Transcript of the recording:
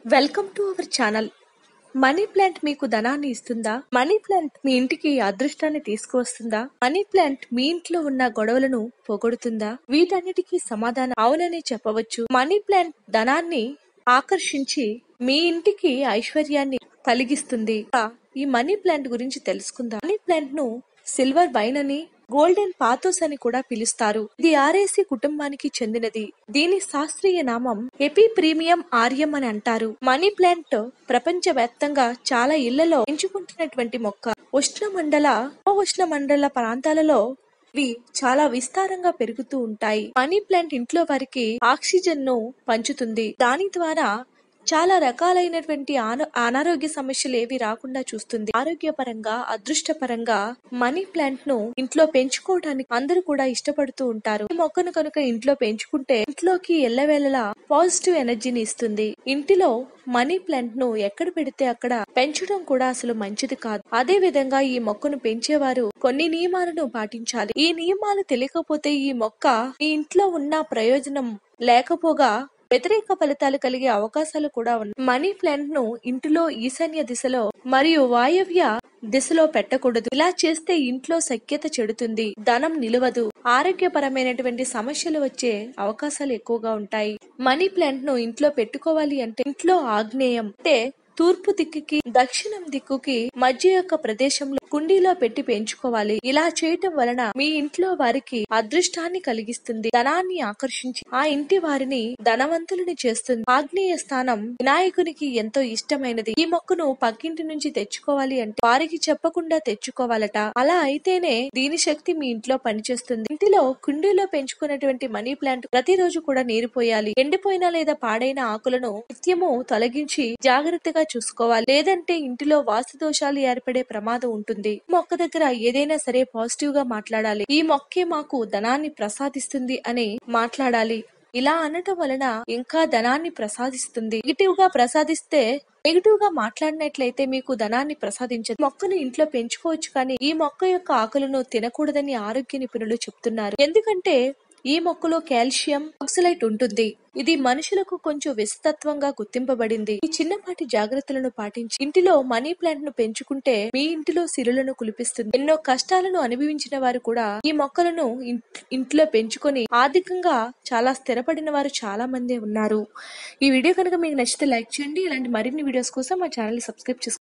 Welcome to our channel. Money plant మీకు ధనాన్ని ఇస్తుందా? మనీ ప్లాంట్ మీ ఇంటికి అదృష్టాన్ని తీసుకువస్తుందా? మనీ ప్లాంట్ మీ ఇంట్లో ఉన్న గొడవలను పోగొడుతుందా? వీటన్నిటికీ సమాధానం అవునని చెప్పవచ్చు. మనీ ప్లాంట్ ధనాన్ని ఆకర్షించి మీ ఇంటికి ఐశ్వర్యాన్ని కలిగిస్తుంది. ఈ మనీ ప్లాంట్ గురించి తెలుసుకుందాం. మనీ ప్లాంట్ ను సిల్వర్ వైన్ అని, గోల్డెన్ పాథోస్ అని కూడా పిలుస్తారు. ఇది ఆరేసి కుటుంబానికి చెందినది. దీని శాస్త్రీయ నామం ఎపి ప్రీమియం ఆర్యం అని అంటారు. మనీ ప్లాంట్ ప్రపంచ వ్యాప్తంగా చాలా ఇళ్లలో పెంచుకుంటున్నటువంటి మొక్క. ఉష్ణ మండల ప్రాంతాలలో ఇవి చాలా విస్తారంగా పెరుగుతూ ఉంటాయి. మనీ ప్లాంట్ ఇంట్లో వారికి ఆక్సిజన్ ను పంచుతుంది. దాని ద్వారా చాలా రకాలైనటువంటి అనారోగ్య సమస్యలు ఏవి రాకుండా చూస్తుంది. ఆరోగ్యపరంగా, అదృష్టపరంగా మనీ ప్లాంట్ ను ఇంట్లో పెంచుకోవడానికి అందరూ కూడా ఇష్టపడుతూ ఉంటారు. ఈ మొక్కను కనుక ఇంట్లో పెంచుకుంటే ఇంట్లోకి ఎల్లవేళలా పాజిటివ్ ఎనర్జీని ఇస్తుంది. ఇంటిలో మనీ ప్లాంట్ ను ఎక్కడ పెడితే అక్కడ పెంచడం కూడా అసలు మంచిది కాదు. అదే విధంగా ఈ మొక్కను పెంచేవారు కొన్ని నియమాలను పాటించాలి. ఈ నియమాలు తెలియకపోతే ఈ మొక్క మీ ఇంట్లో ఉన్న ప్రయోజనం లేకపోగా వ్యతిరేక ఫలితాలు కలిగే అవకాశాలు కూడా ఉన్నాయి. మనీ ప్లాంట్ ను ఇంటిలో ఈశాన్య దిశలో మరియు వాయవ్య దిశలో పెట్టకూడదు. ఇలా చేస్తే ఇంట్లో సఖ్యత చెడుతుంది, ధనం నిలవదు, ఆరోగ్యపరమైనటువంటి సమస్యలు వచ్చే అవకాశాలు ఎక్కువగా ఉంటాయి. మనీ ప్లాంట్ ను ఇంట్లో పెట్టుకోవాలి అంటే ఇంట్లో ఆగ్నేయం అంటే తూర్పు దిక్కుకి, దక్షిణం దిక్కుకి మధ్య యొక్క ప్రదేశంలో కుండీలో పెట్టి పెంచుకోవాలి. ఇలా చేయటం వలన మీ ఇంట్లో వారికి అదృష్టాన్ని కలిగిస్తుంది, ధనాన్ని ఆకర్షించి ఆ ఇంటి వారిని ధనవంతులని చేస్తుంది. ఆగ్నేయ స్థానం వినాయకునికి ఎంతో ఇష్టమైనది. ఈ మొక్కను పక్కింటి నుంచి తెచ్చుకోవాలి అంటే వారికి చెప్పకుండా తెచ్చుకోవాలట. అలా అయితేనే దీని శక్తి మీ ఇంట్లో పనిచేస్తుంది. ఇంటిలో కుండీలో పెంచుకున్నటువంటి మనీ ప్లాంట్ ప్రతిరోజు కూడా నీరు పోయాలి. ఎండిపోయిన లేదా పాడైన ఆకులను నిత్యము తొలగించి జాగ్రత్తగా చూసుకోవాలి. లేదంటే ఇంటిలో వాస్తు దోషాలు ఏర్పడే ప్రమాదం ఉంటుంది. మొక్క దగ్గర ఏదైనా సరే పాజిటివ్ గా మాట్లాడాలి. ఈ మొక్కే మాకు ధనాన్ని ప్రసాదిస్తుంది అని మాట్లాడాలి. ఇలా అనటం వలన ఇంకా ధనాన్ని ప్రసాదిస్తుంది. నెగిటివ్ గా మాట్లాడినట్లయితే మీకు ధనాన్ని ప్రసాదించదు. మొక్కను ఇంట్లో పెంచుకోవచ్చు, కానీ ఈ మొక్క యొక్క ఆకులను తినకూడదని ఆరోగ్య నిపుణులు చెప్తున్నారు. ఎందుకంటే ఈ మొక్కలో కాల్షియం ఆక్సలైట్ ఉంటుంది. ఇది మనుషులకు కొంచెం విషతత్వంగా గుర్తింపబడింది. ఈ చిన్నపాటి జాగ్రత్తలను పాటించి ఇంటిలో మనీ ప్లాంట్ ను పెంచుకుంటే మీ ఇంటిలో సిరులను కులిపిస్తుంది. ఎన్నో కష్టాలను అనుభవించిన వారు కూడా ఈ మొక్కలను ఇంట్లో పెంచుకొని ఆర్థికంగా చాలా స్థిరపడిన వారు చాలా మంది ఉన్నారు. ఈ వీడియో కనుక మీకు నచ్చితే లైక్ చేయండి. ఇలాంటి మరిన్ని వీడియోస్ కోసం మా ఛానల్ సబ్స్క్రైబ్ చేసుకోండి.